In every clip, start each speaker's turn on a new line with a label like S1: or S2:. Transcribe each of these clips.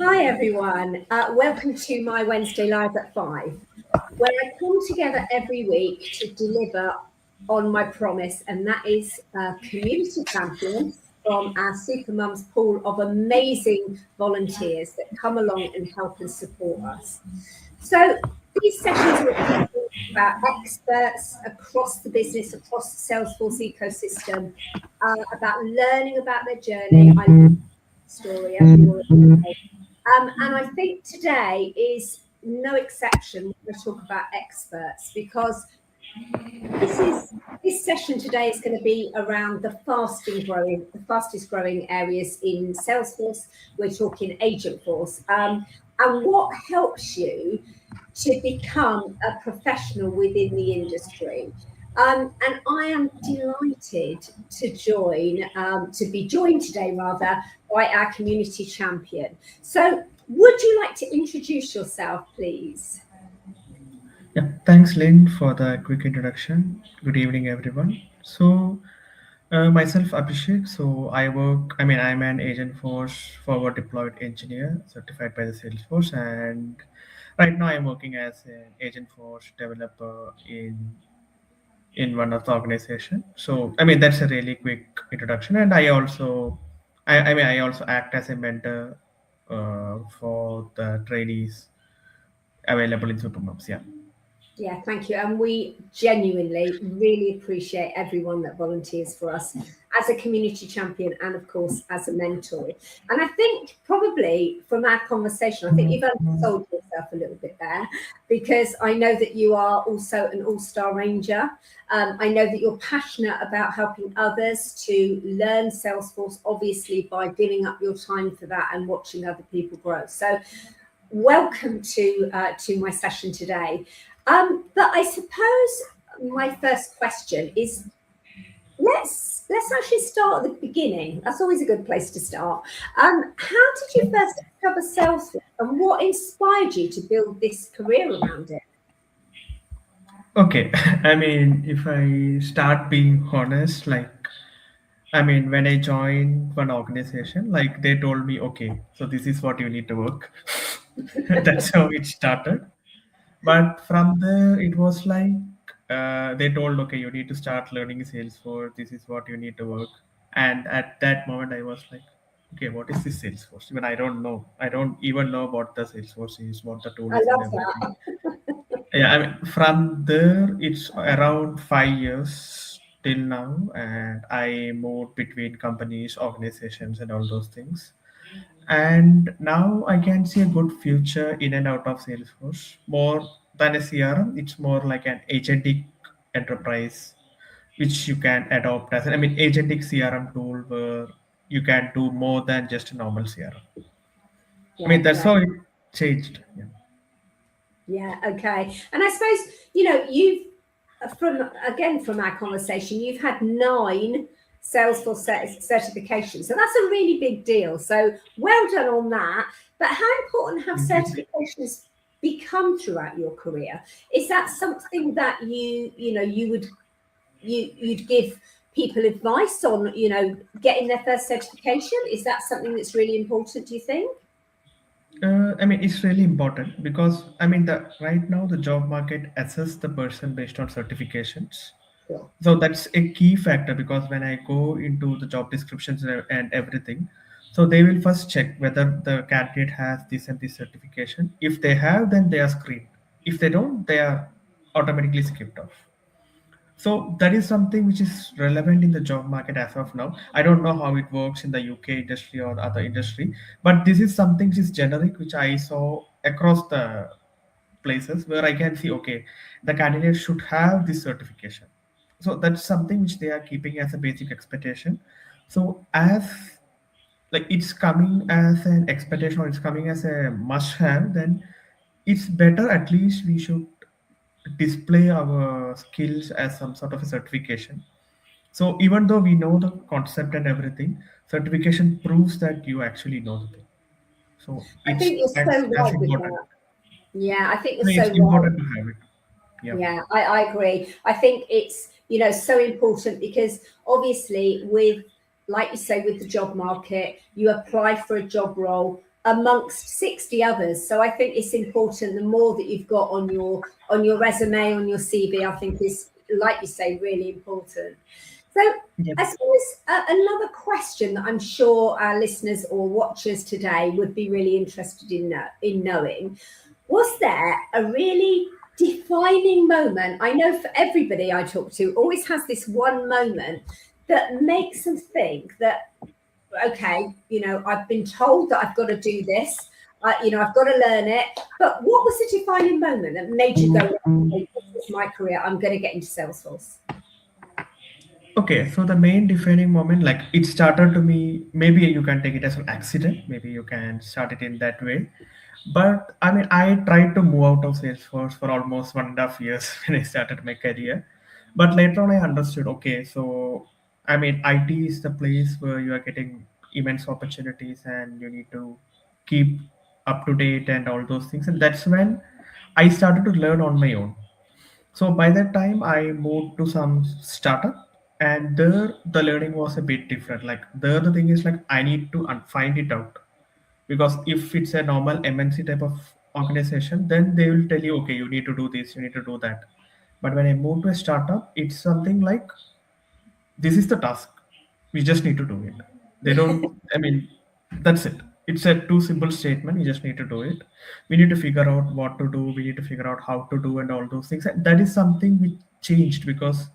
S1: Hi everyone, welcome to my Wednesday Live at 5, where I come together every week to deliver on my promise, and that is community champions from our Super Mums pool of amazing volunteers that come along and help and support us. So these sessions are about experts across the business, across the Salesforce ecosystem, about learning about their journey. I love the story, as you already know. And I think today is no exception. We're going to talk about experts because this session today is going to be around the fastest growing areas in Salesforce. We're talking Agentforce, and what helps you to become a professional within the industry. And I am delighted to be joined today rather by our community champion. So would you like to introduce yourself, please?
S2: Yeah, thanks, Lynn, for the quick introduction. Good evening, everyone. Myself, Abhishek. I'm an Agentforce forward deployed engineer certified by the Salesforce, and right now I'm working as an Agentforce developer in one of the organization. That's a really quick introduction, and I also act as a mentor for the trainees available in Supermoms. Yeah.
S1: Yeah, thank you. And we genuinely really appreciate everyone that volunteers for us as a community champion and, of course, as a mentor. And I think probably from our conversation, I think you've undersold yourself a little bit there, because I know that you are also an all-star ranger. I know that you're passionate about helping others to learn Salesforce, obviously, by giving up your time for that and watching other people grow. So welcome to my session today. But I suppose my first question is, let's actually start at the beginning. That's always a good place to start. How did you first discover Salesforce, and what inspired you to build this career around it?
S2: Okay, if I start being honest, when I joined one organization, like they told me, okay, so this is what you need to work. That's how it started. But from there, it was like they told, okay, you need to start learning Salesforce. This is what you need to work. And at that moment, I was like, okay, what is this Salesforce? Even I don't know. I don't even know what the Salesforce is, what the tool
S1: I
S2: is, and
S1: love
S2: everything.
S1: that.
S2: Yeah, from there, it's around 5 years till now, and I moved between companies, organizations, and all those things. And now I can see a good future in and out of Salesforce. More than a CRM, it's more like an agentic enterprise, which you can adopt as agentic CRM tool where you can do more than just a normal CRM.
S1: Yeah,
S2: That's
S1: great.
S2: how it changed. Yeah.
S1: Yeah, okay. And I suppose, you've, from our conversation, you've had 9 Salesforce certifications. So that's a really big deal. So well done on that. But how important have
S2: Thank you.
S1: certifications become throughout your career? Is that something that you'd give people advice on, getting their first certification? Is that something that's really important, do you think?
S2: It's really important because the right now the job market assess the person based on certifications.
S1: Sure.
S2: So that's a key factor because when I go into the job descriptions and everything, so they will first check whether the candidate has this and this certification. If they have, then they are screened. If they don't, they are automatically skipped off. So that is something which is relevant in the job market as of now. I don't know how it works in the UK industry or other industry, but this is something which is generic, which I saw across the places where I can see, okay, the candidate should have this certification. So that's something which they are keeping as a basic expectation. So as like it's coming as an expectation or it's coming as a must have, then it's better at least we should display our skills as some sort of a certification. So even though we know the concept and everything, certification proves that you actually know the thing. So
S1: I
S2: it's
S1: think you're
S2: as,
S1: so
S2: as
S1: right with
S2: important.
S1: that. Yeah, I think
S2: I
S1: you're
S2: mean, it's
S1: so right.
S2: important to have it. Yeah.
S1: Yeah, I agree. I think it's, so important because obviously with, like you say, with the job market, you apply for a job role amongst 60 others. So I think it's important. The more that you've got on your resume, on your CV, I think is, like you say, really important. So
S2: Yep.
S1: I suppose another question that I'm sure our listeners or watchers today would be really interested in knowing, was there a really defining moment? I know for everybody I talk to always has this one moment that makes them think that, okay, I've been told that I've got to do this, I've got to learn it. But what was the defining moment that made you go, okay, this is my career, I'm going to get into Salesforce?
S2: Okay, so the main defining moment, like it started to me, maybe you can take it as an accident, maybe you can start it in that way. But I mean, I tried to move out of Salesforce for almost 1.5 years when I started my career. But later on, I understood, okay, so I mean, IT is the place where you are getting immense opportunities and you need to keep up to date and all those things. And that's when I started to learn on my own. So by that time, I moved to some startup, and there the learning was a bit different. Like there, the thing is like I need to find it out, because if it's a normal MNC type of organization, then they will tell you, okay, you need to do this, you need to do that. But when I moved to a startup, it's something like this is the task, we just need to do it. They don't, I mean, that's it. It's a too simple statement, you just need to do it. We need to figure out what to do, we need to figure out how to do, and all those things. And that is something which changed, because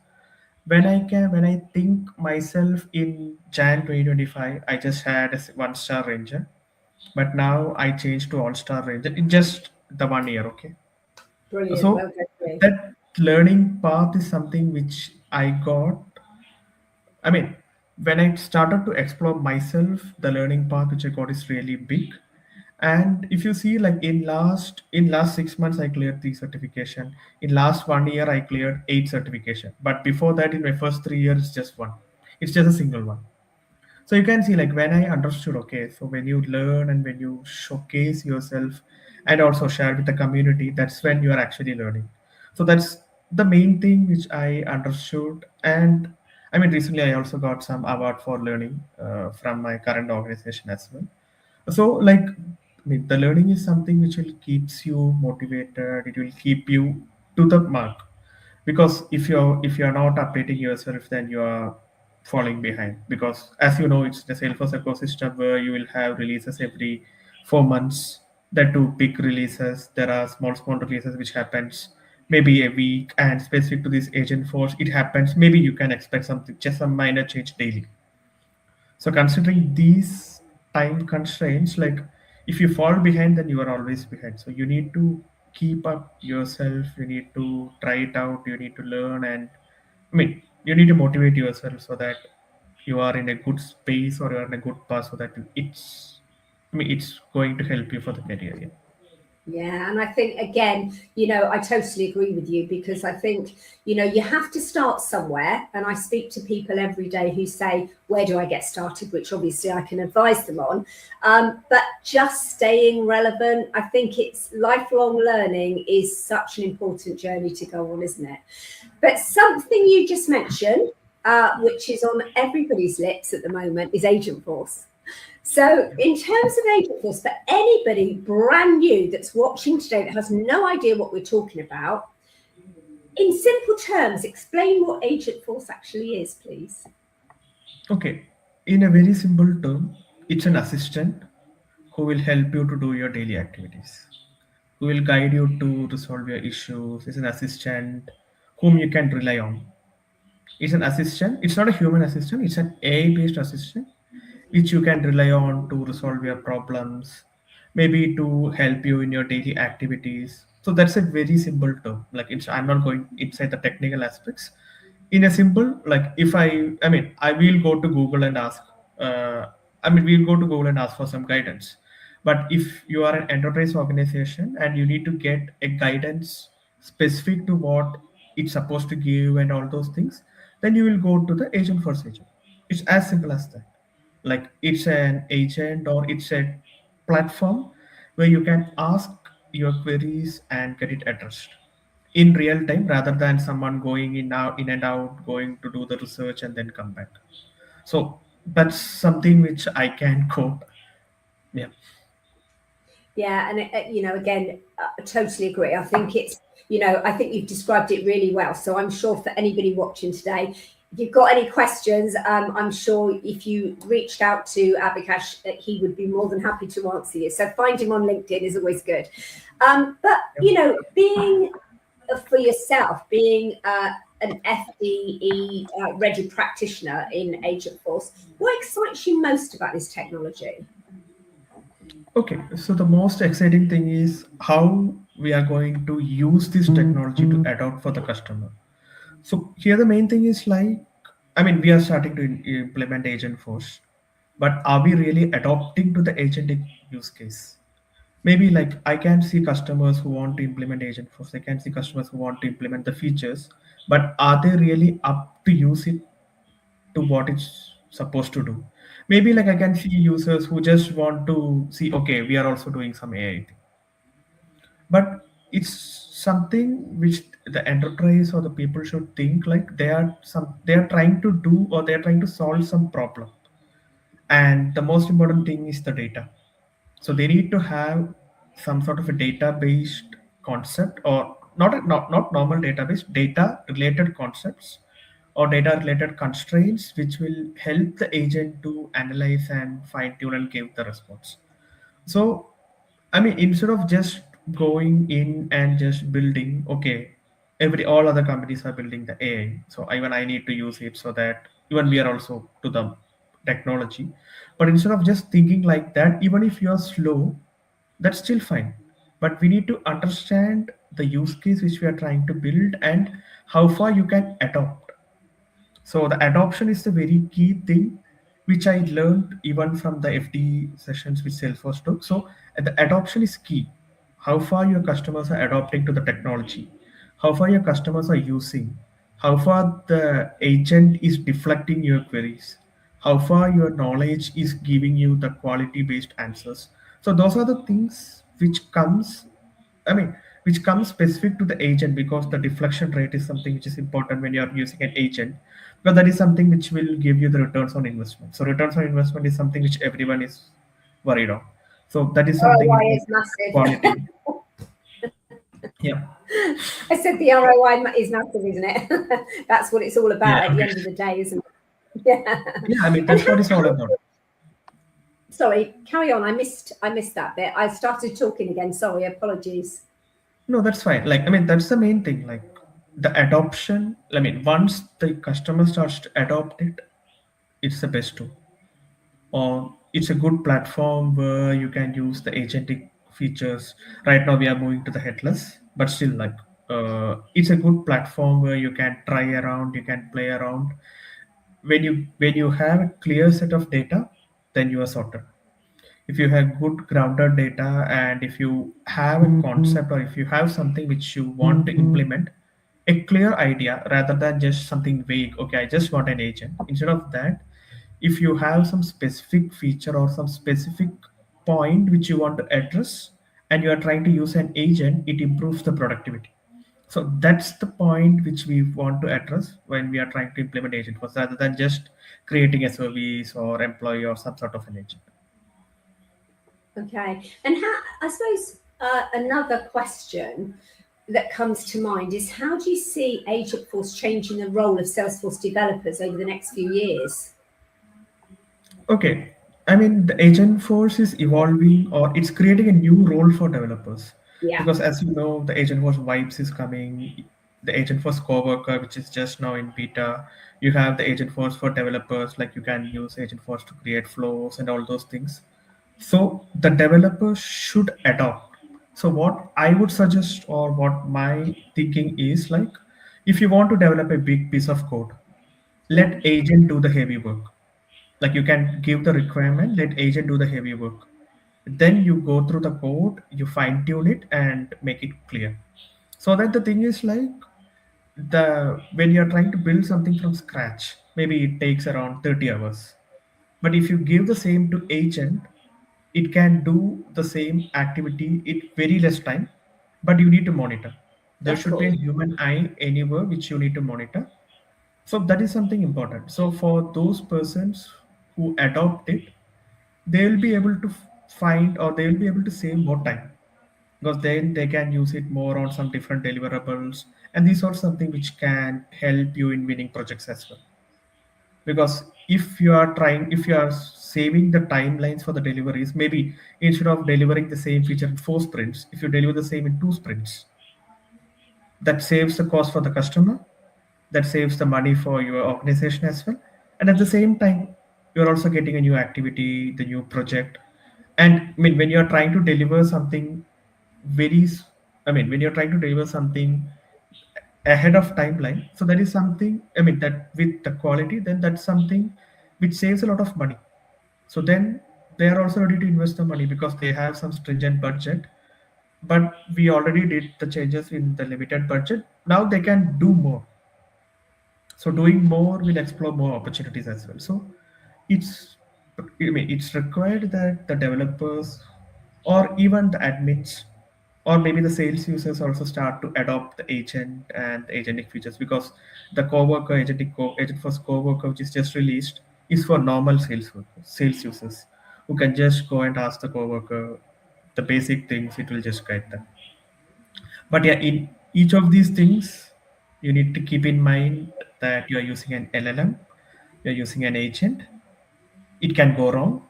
S2: when I think myself in Jan 2025, I just had a 1 star ranger, but now I changed to all-star ranger in just the 1 year. Okay,
S1: Brilliant.
S2: so
S1: Well done.
S2: that learning path is something which I got. I mean, when I started to explore myself, the learning path which I got is really big. And if you see, like in last 6 months, I cleared 3 certification. In last 1 year, I cleared 8 certification. But before that, in my first 3 years, just one. It's just a single one. So you can see, like when I understood, okay, so when you learn and when you showcase yourself and also share with the community, that's when you are actually learning. So that's the main thing which I understood. And I mean, recently I also got some award for learning from my current organization as well. So like, I mean, the learning is something which will keeps you motivated, it will keep you to the mark. Because if you're not updating yourself, then you are falling behind. Because as you know, it's the Salesforce ecosystem where you will have releases every 4 months. That two big releases, there are small releases which happens maybe a week, and specific to this agent force, it happens maybe you can expect something, just some minor change daily. So considering these time constraints, like if you fall behind, then you are always behind. So you need to keep up yourself. You need to try it out. You need to learn, and I mean, you need to motivate yourself so that you are in a good space or you are in a good path, so that it's going to help you for the career. Yeah.
S1: Yeah, and I think again, I totally agree with you, because I think, you have to start somewhere. And I speak to people every day who say, where do I get started? Which obviously I can advise them on. But just staying relevant, I think it's lifelong learning is such an important journey to go on, isn't it? But something you just mentioned, which is on everybody's lips at the moment, is Agentforce. So, in terms of Agentforce, for anybody brand new that's watching today that has no idea what we're talking about, in simple terms, explain what Agentforce actually is, please.
S2: Okay. In a very simple term, it's an assistant who will help you to do your daily activities, who will guide you to resolve your issues. It's an assistant whom you can rely on. It's an assistant. It's not a human assistant. It's an AI-based assistant which you can rely on to resolve your problems, maybe to help you in your daily activities. So that's a very simple term. Like it's I'm not going inside the technical aspects. In a simple, like if I mean, I will go to Google and ask. Uh, we'll go to Google and ask for some guidance. But if you are an enterprise organization and you need to get a guidance specific to what it's supposed to give and all those things, then you will go to the agent for agent. It's as simple as that. Like it's an agent or it's a platform where you can ask your queries and get it addressed in real time, rather than someone going in and out, going to do the research and then come back. So that's something which I can quote. Yeah.
S1: Yeah, and again, I totally agree. I think I think you've described it really well. So I'm sure for anybody watching today, if you've got any questions, I'm sure if you reached out to Abhikash, he would be more than happy to answer you. So find him on LinkedIn is always good. But being for yourself, being an FDE ready practitioner in Agentforce, what excites you most about this technology?
S2: Okay, so the most exciting thing is how we are going to use this technology to adopt for the customer. So here the main thing is like, I mean, we are starting to implement Agentforce, but are we really adopting to the agentic use case? Maybe like I can see customers who want to implement Agentforce, I can see customers who want to implement the features, but are they really up to use it to what it's supposed to do? Maybe like I can see users who just want to see, okay, we are also doing some AI thing, but it's something which the enterprise or the people should think like they are trying to do or they are trying to solve some problem, and the most important thing is the data. So they need to have some sort of a data-based concept, or not normal database, data related concepts or data related constraints, which will help the agent to analyze and fine tune and give the response. So, I mean, instead of just going in and just building, okay, all other companies are building the AI, so even I need to use it so that even we are also to the technology. But instead of just thinking like that, even if you are slow, that's still fine. But we need to understand the use case which we are trying to build and how far you can adopt. So the adoption is the very key thing, which I learned even from the FD sessions which Salesforce took. So the adoption is key. How far your customers are adopting to the technology, how far your customers are using, how far the agent is deflecting your queries, how far your knowledge is giving you the quality-based answers. So those are the things which comes, I mean, which comes specific to the agent, because the deflection rate is something which is important when you are using an agent, because that is something which will give you the returns on investment. So returns on investment is something which everyone is worried on. So that is something
S1: ROI
S2: important.
S1: is massive.
S2: Quality. Yeah.
S1: I said the ROI is massive, isn't it? That's what it's all
S2: Yeah.
S1: about at the
S2: Okay.
S1: end of the day, isn't it? Yeah.
S2: Yeah. I mean,
S1: And
S2: that's what it's all about.
S1: sorry, carry on. I missed that bit. I started talking again. Sorry, apologies.
S2: No, that's fine. Like, I mean, that's the main thing. Like the adoption. I mean, once the customer starts to adopt it, it's the best tool. Or it's a good platform where you can use the agentic features. Right now we are moving to the headless, but still like it's a good platform where you can try around, you can play around. When you have a clear set of data, then you are sorted. If you have good grounded data, and if you have a concept or if you have something which you want to implement, a clear idea rather than just something vague, okay, I just want an agent. Instead of that, if you have some specific feature or some specific point which you want to address and you are trying to use an agent, it improves the productivity. So that's the point which we want to address when we are trying to implement agent first, rather than just creating a service or employee or some sort of an agent.
S1: Okay. And how, I suppose another question that comes to mind is how do you see Agentforce changing the role of Salesforce developers over the next few years?
S2: Okay. I mean, the agent force is evolving, or it's creating a new role for developers.
S1: Yeah,
S2: Because as you know, the agent force vibes is coming, the agent force coworker, which is just now in beta. You have the agent force for developers, like you can use agent force to create flows and all those things. So the developers should adopt. So what I would suggest, or what my thinking is like, if you want to develop a big piece of code,
S1: yeah,
S2: let agent do the heavy work. Like you can give the requirement, let agent do the heavy work, then you go through the code, you fine tune it and make it clear. So that the thing is like, the when you're trying to build something from scratch, maybe it takes around 30 hours, but if you give the same to agent, it can do the same activity in very less time, but you need to monitor. There
S1: of
S2: should be a
S1: course.
S2: human eye anywhere which you need to monitor. So that is something important. So for those persons who adopt it, they will be able to find, or they will be able to save more time, because then they can use it more on some different deliverables, and these are something which can help you in winning projects as well. Because if you are saving the timelines for the deliveries, maybe instead of delivering the same feature in 4 sprints, if you deliver the same in 2 sprints, that saves the cost for the customer, that saves the money for your organization as well, and at the same time you're also getting a new activity, the new project. And I mean, when you're trying to deliver something very when you're trying to deliver something ahead of timeline, so that is something, I mean, that with the quality, then that's something which saves a lot of money. So then they are also ready to invest the money because they have some stringent budget, but we already did the changes in the limited budget, now they can do more. So doing more will explore more opportunities as well. So it's it's required that the developers, or even the admins, or maybe the sales users also start to adopt the agent and the agentic features, because the coworker agent force coworker, which is just released, is for normal sales users who can just go and ask the coworker the basic things, it will just guide them. But yeah, in each of these things, you need to keep in mind that you are using an LLM, you're using an agent. It can go wrong.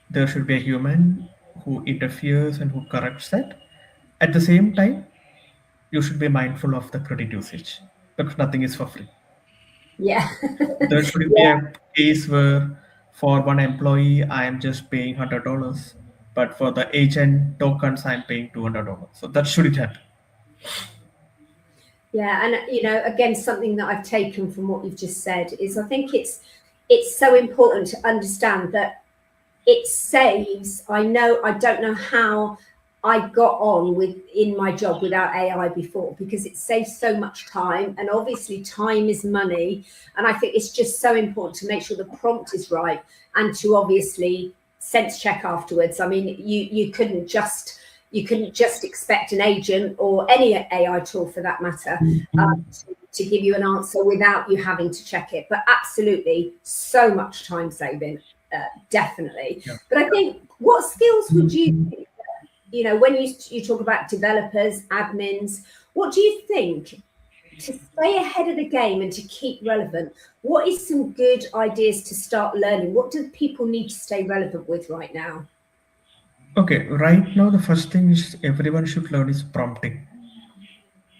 S2: There should be a human who interferes and who corrects that. At the same time, you should be mindful of the credit usage, because nothing is for free.
S1: Yeah.
S2: There should be
S1: Yeah.
S2: a case where for one employee, I am just paying $100, but for the agent tokens, I'm paying $200. So that shouldn't happen.
S1: Yeah, and again, something that I've taken from what you've just said is, I think it's so important to understand that it saves. I don't know how I got on with in my job without AI before, because it saves so much time, and obviously time is money. And I think it's just so important to make sure the prompt is right, and to obviously sense check afterwards. I mean, you couldn't just expect an agent, or any AI tool for that matter, to give you an answer without you having to check it. But absolutely, so much time saving, definitely.
S2: Yeah.
S1: But I think, what skills would you think, when you talk about developers, admins, what do you think, to stay ahead of the game and to keep relevant? What is some good ideas to start learning? What do people need to stay relevant with right now?
S2: Okay, right now the first thing is everyone should learn is prompting,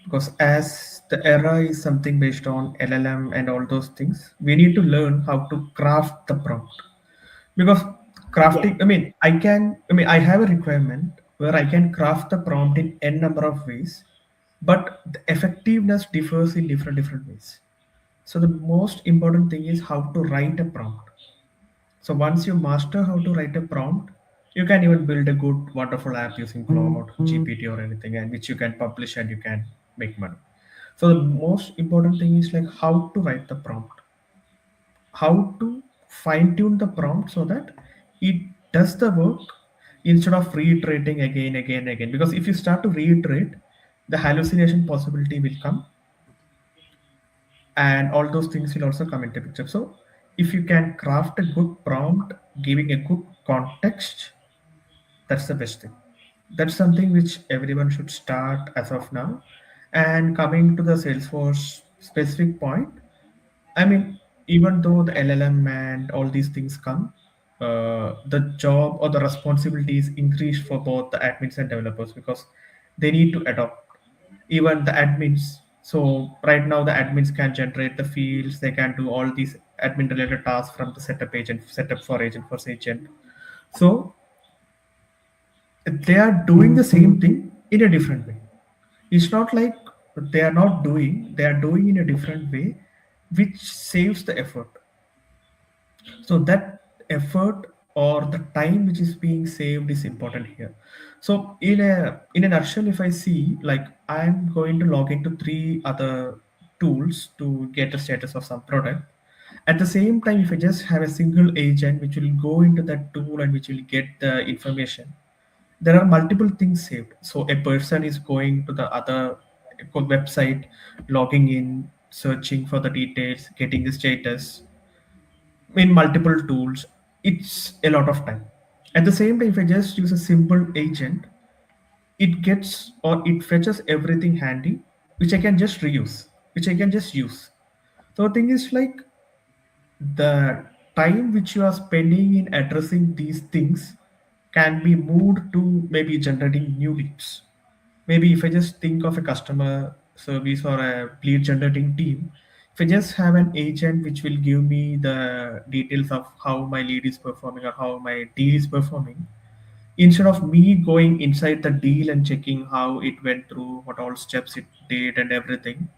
S2: because as the era is something based on LLM and all those things, we need to learn how to craft the prompt. Because
S1: Yeah,
S2: crafting, I have a requirement where I can craft the prompt in n number of ways, but the effectiveness differs in different ways. So the most important thing is how to write a prompt. So once you master how to write a prompt, you can even build a good, wonderful app using Claude, GPT, or anything, and which you can publish and you can make money. So the most important thing is like how to write the prompt, how to fine tune the prompt so that it does the work instead of reiterating again. Because if you start to reiterate, the hallucination possibility will come, and all those things will also come into picture. So if you can craft a good prompt giving a good context, that's the best thing. That's something which everyone should start as of now. And coming to the Salesforce specific point, I mean, even though the LLM and all these things come, the job or the responsibilities increased for both the admins and developers, because they need to adopt. Even the admins. So right now the admins can generate the fields. They can do all these admin related tasks from the setup for agent. So they are doing the same thing in a different way. It's not like they are not doing; they are doing in a different way, which saves the effort. So that effort or the time which is being saved is important here. So in a nutshell, if I see, like, I'm going to log into 3 other tools to get the status of some product, at the same time, if I just have a single agent which will go into that tool and which will get the information, there are multiple things saved. So a person is going to the other website, logging in, searching for the details, getting the status in multiple tools. It's a lot of time. At the same time, if I just use a simple agent, it gets or it fetches everything handy, which I can just reuse, which I can just use. So the thing is like the time which you are spending in addressing these things can be moved to maybe generating new leads. Maybe if I just think of a customer service or a lead generating team, if I just have an agent which will give me the details of how my lead is performing or how my deal is performing, instead of me going inside the deal and checking how it went through, what all steps it did and everything,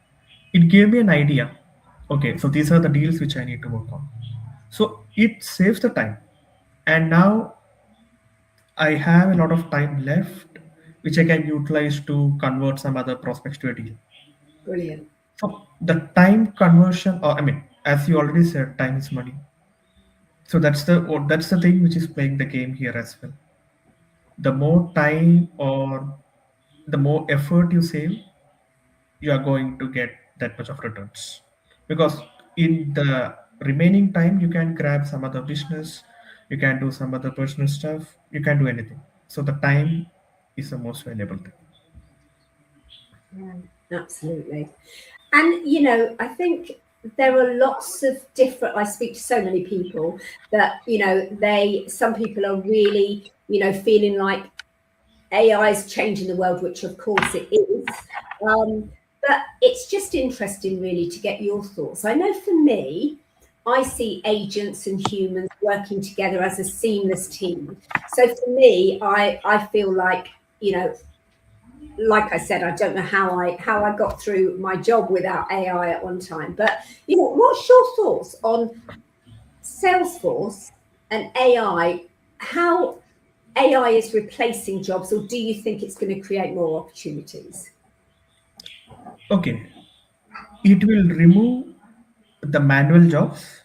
S2: it gave me an idea. Okay, so these are the deals which I need to work on. So it saves the time. And now I have a lot of time left, which I can utilize to convert some other prospects to a deal.
S1: Brilliant.
S2: So the time conversion, or I mean, as you already said, time is money. So that's the thing which is playing the game here as well. The more time or the more effort you save, you are going to get that much of returns. Because in the remaining time, you can grab some other business, you can do some other personal stuff, you can do anything. So the time is the most valuable thing.
S1: Yeah, absolutely. And, you know, I think there are lots of different, I speak to so many people that, you know, some people are really, you know, feeling like AI is changing the world, which of course it is. But it's just interesting, really, to get your thoughts. I know for me, I see agents and humans working together as a seamless team. So for me, I feel like, you know, like I said, I don't know how I got through my job without AI at one time. But you know, what's your thoughts on Salesforce and AI? How AI is replacing jobs, or do you think it's going to create more opportunities?
S2: Okay, it will remove the manual jobs.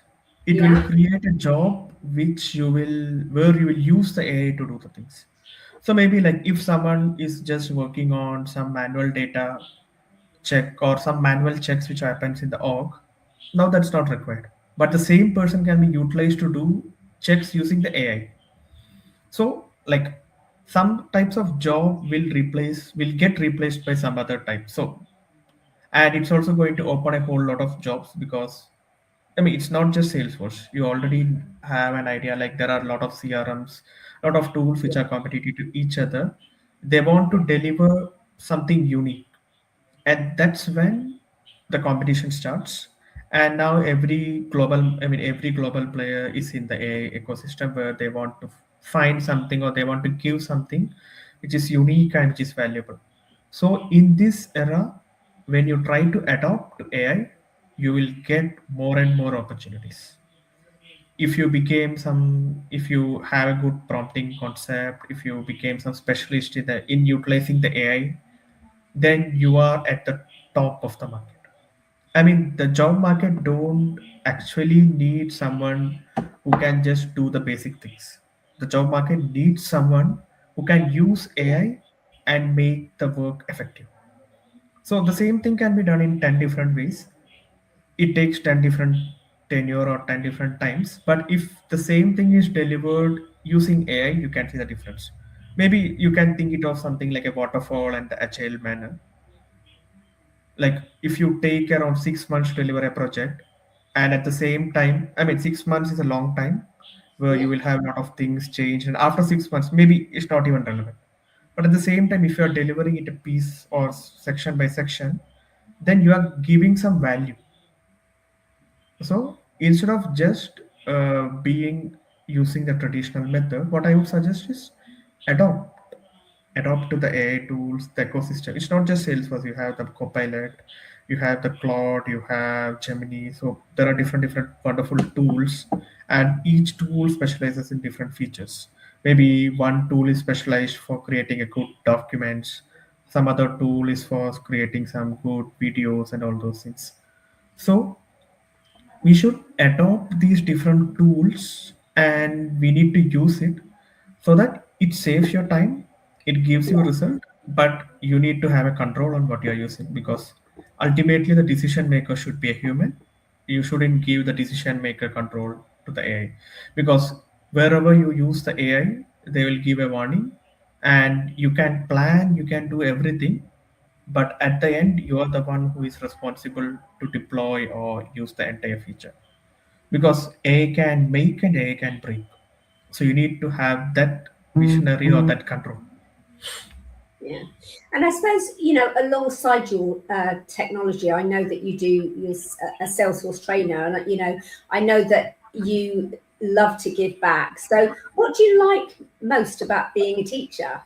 S2: It will
S1: Yeah,
S2: create a job which you will where you will use the AI to do the things. So maybe like if someone is just working on some manual data check or some manual checks which happens in the org, now that's not required. But the same person can be utilized to do checks using the AI. So like some types of job will get replaced by some other type. So and it's also going to open a whole lot of jobs because I mean it's not just Salesforce. You already have an idea like there are a lot of CRMs, a lot of tools which are competitive to each other. They want to deliver something unique, and that's when the competition starts. And now every global player is in the AI ecosystem where they want to find something or they want to give something which is unique and which is valuable. So in this era, when you try to adopt to AI, you will get more and more opportunities. If you have a good prompting concept, if you became some specialist in utilizing the AI, then you are at the top of the market. I mean, the job market don't actually need someone who can just do the basic things. The job market needs someone who can use AI and make the work effective. So the same thing can be done in 10 different ways. It takes 10 different tenure or 10 different times. But if the same thing is delivered using AI, you can see the difference. Maybe you can think it of something like a waterfall and the agile manner. Like if you take around 6 months to deliver a project, and at the same time, I mean 6 months is a long time where you
S1: yeah,
S2: will have a lot of things change, and after 6 months maybe it's not even relevant. But at the same time, if you are delivering it a piece or section by section, then you are giving some value. So instead of just being using the traditional method, what I would suggest is adopt adopt to the AI tools, the ecosystem. It's not just Salesforce. You have the Copilot, you have the Claude, you have Gemini. So there are different wonderful tools, and each tool specializes in different features. Maybe one tool is specialized for creating a good documents. Some other tool is for creating some good videos and all those things. So we should adopt these different tools and we need to use it so that it saves your time, it gives you a
S1: yeah,
S2: result, but you need to have a control on what you're using because ultimately the decision maker should be a human. You shouldn't give the decision maker control to the AI because wherever you use the AI, they will give a warning, and you can plan, you can do everything, but at the end you are the one who is responsible to deploy or use the entire feature, because AI can make and AI can break. So you need to have that visionary or that control.
S1: Yeah. And I suppose, alongside your technology, I know that you do use a Salesforce trainer, and, I know that you love to give back. So, what do you like most about being a teacher?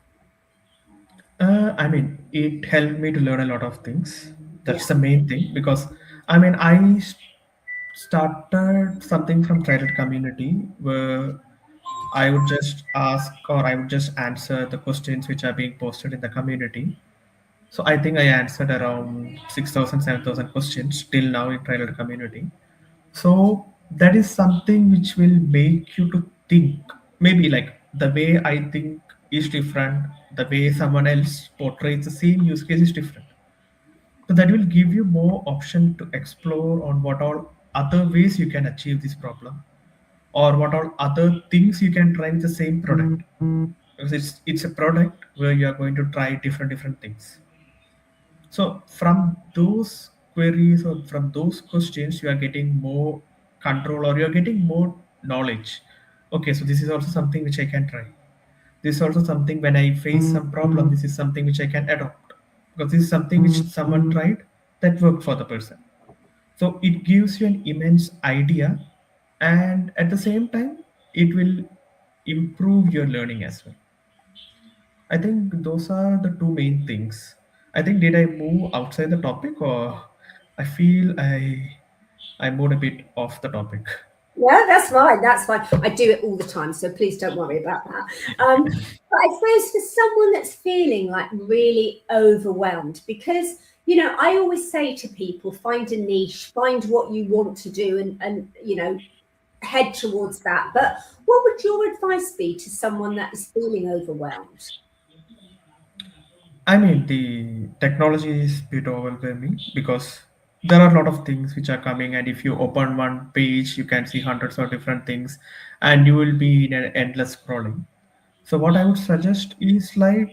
S2: I mean, it helped me to learn a lot of things.
S1: Yeah.
S2: That's the main thing, because I started something from Trader community where I would just ask or I would just answer the questions which are being posted in the community. So I think I answered around 6,000, 7,000 questions till now in Trader community. So that is something which will make you to think. Maybe like the way I think is different, the way someone else portrays the same use case is different. So that will give you more option to explore on what all other ways you can achieve this problem, or what all other things you can try with the same product. Because it's a product where you are going to try different things. So from those queries or from those questions, you are getting more control or you're getting more knowledge. Okay, so this is also something which I can try. This is also something when I face some problem, this is something which I can adopt. Because this is something which someone tried that worked for the person. So it gives you an immense idea, and at the same time, it will improve your learning as well. I think those are the two main things. I think did I move outside the topic, or I feel I moved a bit off the topic.
S1: Yeah, that's fine. That's fine. I do it all the time, so please don't worry about that. But I suppose for someone that's feeling like really overwhelmed, because I always say to people, find a niche, find what you want to do, and head towards that. But what would your advice be to someone that is feeling overwhelmed?
S2: I mean, the technology is a bit overwhelming because there are a lot of things which are coming, and if you open one page, you can see hundreds of different things, and you will be in an endless scrolling. So, what I would suggest is like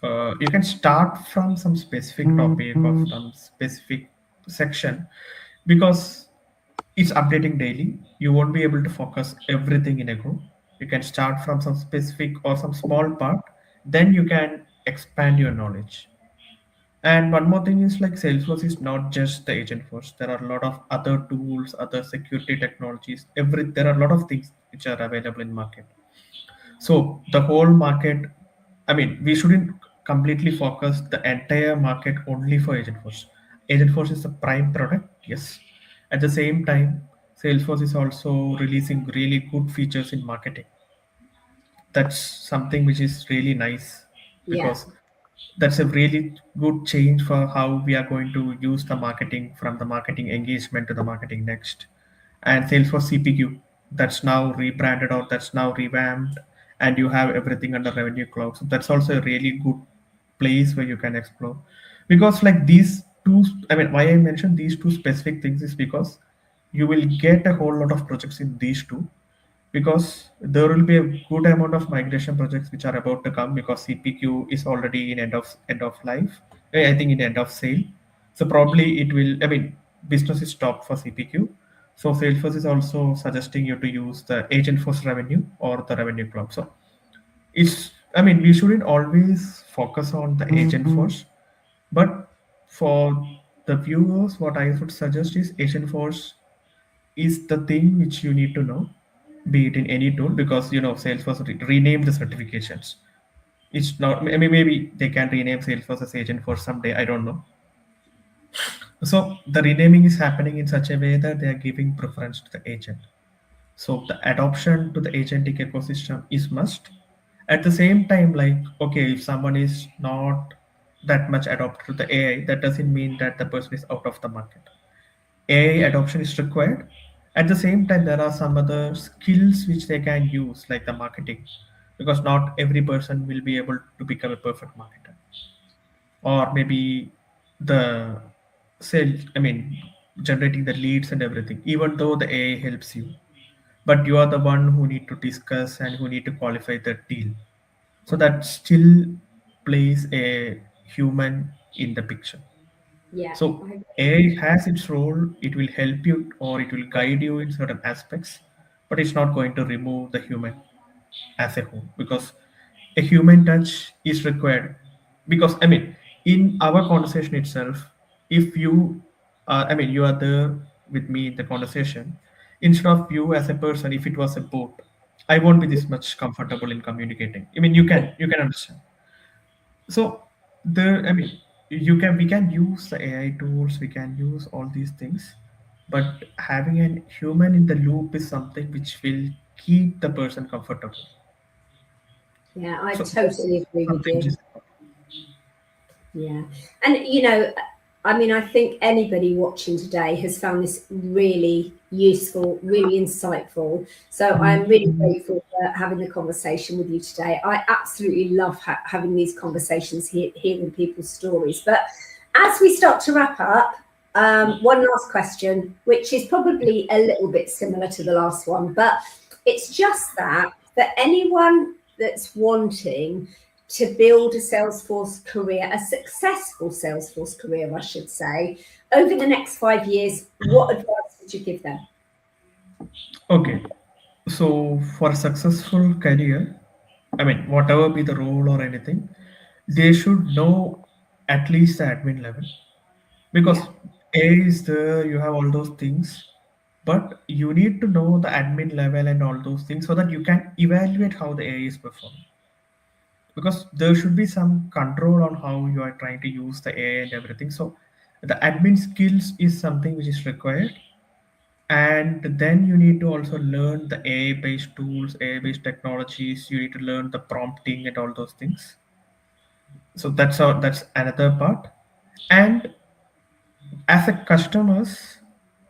S2: you can start from some specific topic or some specific section, because it's updating daily. You won't be able to focus everything in a go. You can start from some specific or some small part, then you can expand your knowledge. And one more thing is like Salesforce is not just the agent force. There are a lot of other tools, other security technologies. There are a lot of things which are available in market. So the whole market, I mean, we shouldn't completely focus the entire market only for Agentforce. Agentforce is the prime product, yes. At the same time, Salesforce is also releasing really good features in marketing. That's something which is really nice,
S1: Yeah,
S2: because that's a really good change for how we are going to use the marketing, from the marketing engagement to the marketing next. And Salesforce CPQ, that's now rebranded or that's now revamped, and you have everything under Revenue Cloud. So that's also a really good place where you can explore. Because like these two, I mean, why I mentioned these two specific things is because you will get a whole lot of projects in these two, because there will be a good amount of migration projects which are about to come, because CPQ is already in end of life. I think in end of sale. So probably it will. I mean, business is stopped for CPQ. So Salesforce is also suggesting you to use the Agentforce Revenue or the Revenue Cloud. So it's. I mean, we shouldn't always focus on the Agentforce, but for the viewers, what I would suggest is Agentforce is the thing which you need to know, be it in any tool, because Salesforce renamed the certifications. It's not. I mean, maybe they can rename Salesforce as agent for someday. I don't know. So the renaming is happening in such a way that they are giving preference to the agent. So the adoption to the agentic ecosystem is must. At the same time, like okay, if someone is not that much adopted to the AI, that doesn't mean that the person is out of the market. AI adoption is required. At the same time, there are some other skills which they can use, like the marketing, because not every person will be able to become a perfect marketer, or maybe the sales. I mean, generating the leads and everything. Even though the AI helps you, but you are the one who need to discuss and who need to qualify the deal. So that still plays a human in the picture.
S1: Yeah,
S2: So
S1: I
S2: AI has its role, it will help you or it will guide you in certain aspects, but it's not going to remove the human as a whole, because a human touch is required. Because I mean, in our conversation itself, if you I mean, you are there with me in the conversation, instead of you as a person, if it was a bot, I won't be this much comfortable in communicating. I mean, you can understand. So there, I mean, you can we can use the AI tools, we can use all these things, but having a human in the loop is something which will keep the person comfortable.
S1: yeah, I
S2: So that's
S1: totally agree with
S2: something which
S1: you.
S2: is
S1: Yeah. And, I mean, I think anybody watching today has found this really useful, really insightful. So I'm really grateful for having the conversation with you today. I absolutely love having these conversations, hearing people's stories. But as we start to wrap up, one last question, which is probably a little bit similar to the last one, but it's just that for anyone that's wanting to build a Salesforce career, a successful Salesforce career, I should say, over the next 5 years, what advice would you give them?
S2: okay. So for a successful career, I mean, whatever be the role or anything, they should know at least the admin level, because
S1: Yeah,
S2: A is there, you have all those things, but you need to know the admin level and all those things so that you can evaluate how the AI is performing. Because there should be some control on how you are trying to use the AI and everything. So the admin skills is something which is required. And then you need to also learn the AI based tools, AI based technologies. You need to learn the prompting and all those things. So that's another part. And as a customers,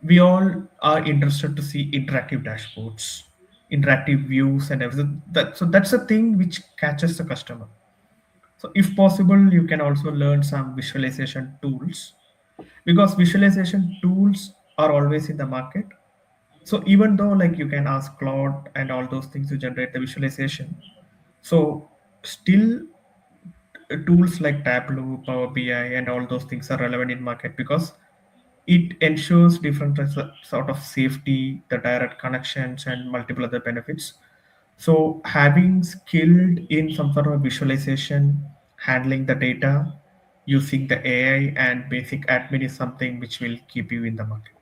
S2: we all are interested to see interactive dashboards, interactive views and everything. So that's a thing which catches the customer. So if possible, you can also learn some visualization tools, because visualization tools are always in the market. So even though like you can ask Claude and all those things to generate the visualization, so still tools like Tableau, Power BI, and all those things are relevant in market, because it ensures different sort of safety, the direct connections, and multiple other benefits. So having skilled in some sort of visualization, handling the data, using the AI and basic admin is something which will keep you in the market.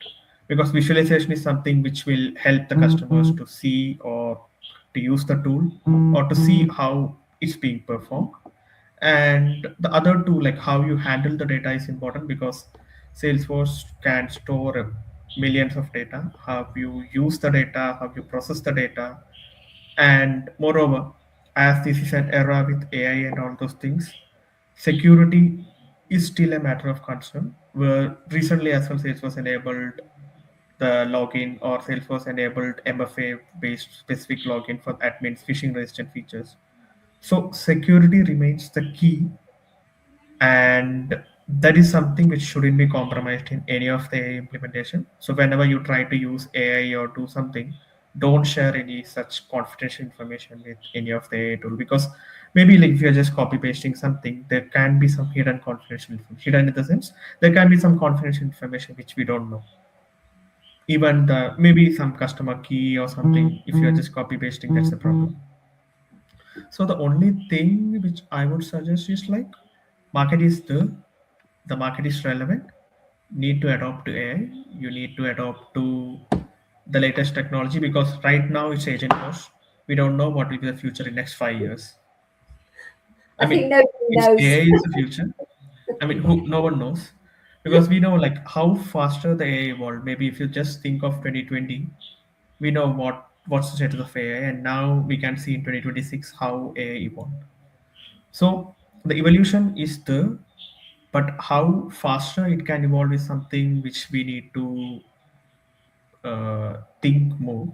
S2: Because visualization is something which will help the customers to see or to use the tool or to see how it's being performed. And the other two, like how you handle the data, is important, because Salesforce can store millions of data. How you use the data, how you process the data, and moreover, as this is an era with AI and all those things, security is still a matter of concern. Where recently as well, Salesforce enabled the login, or Salesforce enabled MFA based specific login for admins, phishing resistant features. So security remains the key, and that is something which shouldn't be compromised in any of the AI implementation. So whenever you try to use AI or do something, don't share any such confidential information with any of the AI tool, because maybe like if you're just copy pasting something, there can be some hidden confidential information. Hidden in the sense there can be some confidential information which we don't know. Even the maybe some customer key or something. If you're just copy pasting, that's the problem. So the only thing which I would suggest is like, market is there, the market is relevant, need to adopt to AI, you need to adopt to the latest technology, because right now it's Agentforce. We don't know what will be the future in next 5 years. I
S1: I think
S2: mean,
S1: nobody
S2: it's
S1: knows.
S2: AI is the future. I mean, who no one knows, because we know like how faster the AI evolved. Maybe if you just think of 2020, we know what's the status of AI, and now we can see in 2026 how AI evolved. So the evolution is there, but how faster it can evolve is something which we need to think more.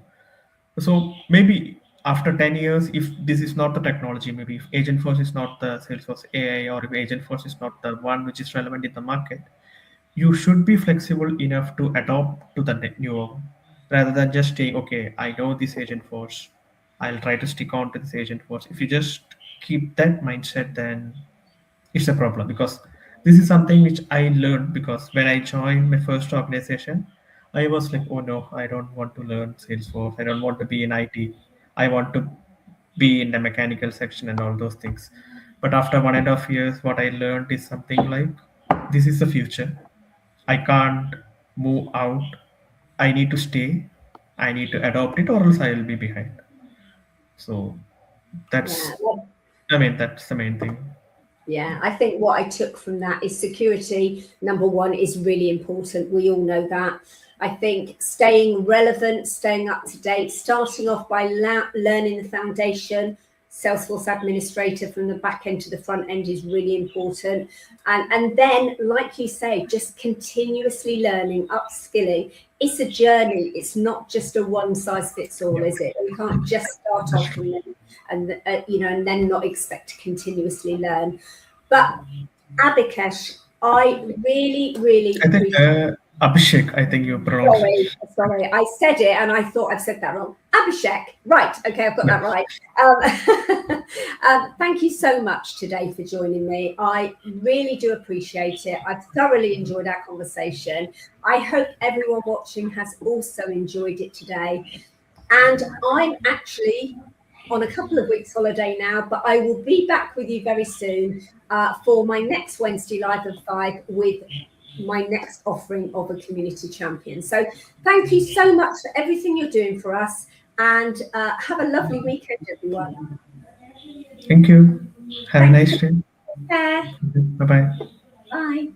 S2: So maybe after 10 years, if this is not the technology, maybe if Agentforce is not the Salesforce AI, or if Agentforce is not the one which is relevant in the market, you should be flexible enough to adopt to the newer one. rather than just saying, okay, I know this agent force, I'll try to stick on to this agent force. If you just keep that mindset, then it's a problem, because this is something which I learned, because when I joined my first organization, I was like, oh no, I don't want to learn Salesforce. I don't want to be in IT. I want to be in the mechanical section and all those things. But after 1.5 years, what I learned is something like, this is the future. I can't move out. I need to stay. I need to adopt it, or else I will be behind. So
S1: Yeah.
S2: that's, I mean, that's the main thing.
S1: Yeah, I think what I took from that is security, number one, is really important. We all know that. I think staying relevant, staying up to date, starting off by learning the foundation, Salesforce administrator from the back end to the front end is really important. And then, like you say, just continuously learning, upskilling. It's a journey. It's not just a one size fits all,
S2: Yeah,
S1: is it? You can't just start
S2: that's
S1: off
S2: true.
S1: and then not expect to continuously learn. But Abhikesh, I really, really
S2: I think
S1: appreciate.
S2: Abhishek, I think you pronounced it.
S1: Sorry, I said it and I thought I've said that wrong. Abhishek, right? Okay, I've got
S2: Yeah.
S1: that right. Thank you so much today for joining me. I really do appreciate it. I've thoroughly enjoyed our conversation. I hope everyone watching has also enjoyed it today. And I'm actually on a couple of weeks holiday now, but I will be back with you very soon for my next Wednesday Live at 5 with my next offering of a community champion. So thank you so much for everything you're doing for us, and have a lovely weekend, everyone.
S2: Thank you. Have a
S1: Thank
S2: nice
S1: you.
S2: day.
S1: Take care.
S2: Bye bye.
S1: Bye.